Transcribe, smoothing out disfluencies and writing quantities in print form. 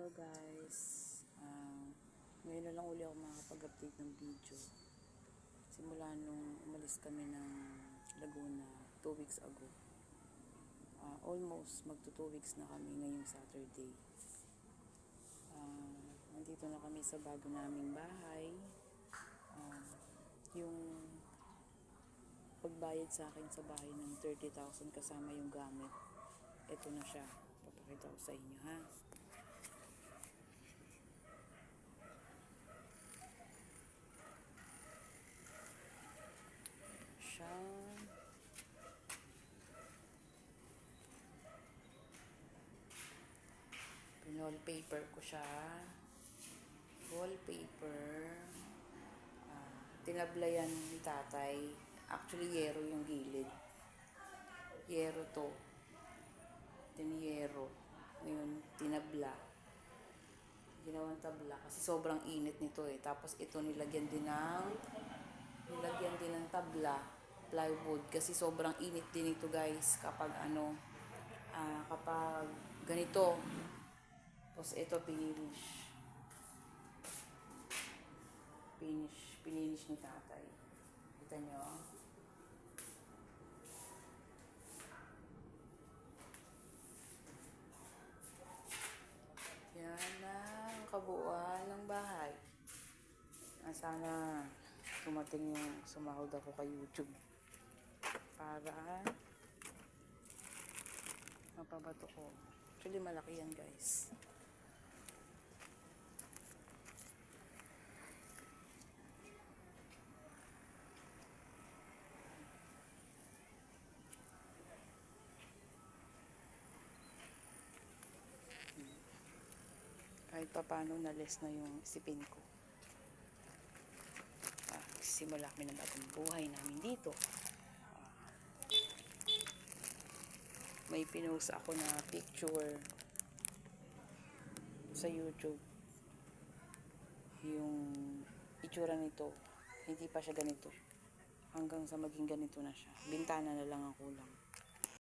Hello guys, ngayon na lang uli ako makakapag-update ng video simula nung umalis kami ng Laguna 2 weeks ago. Almost magto 2 weeks na kami ngayong Saturday. Nandito na kami sa bago naming bahay. Yung pagbayad sa akin sa bahay ng 30,000 kasama yung gamit, ito na siya, papakita ko sa inyo ha. Siya. Wallpaper ko siya. Wallpaper. Tinablayan ni tatay. Actually, yero yung gilid. Yero to. Tiniyero. Ngayon, tinabla. Ginawang tabla kasi sobrang init nito eh. Tapos ito nilagyan din ng tabla, plywood, kasi sobrang init din ito guys kapag kapag ganito. Tapos ito pinish ni tatay. Kita nyo? Yan ang kabuuan ng bahay. Sana tumating yung sumahod ako kay YouTube para mapabato ko. Actually malaki yan guys. Kahit pa paano na-less na yung isipin ko. Simula kami ng bagong buhay namin dito. May pinost ako na picture sa YouTube. Yung itsura nito, hindi pa siya ganito. Hanggang sa maging ganito na siya. Bintana na lang ang kulang.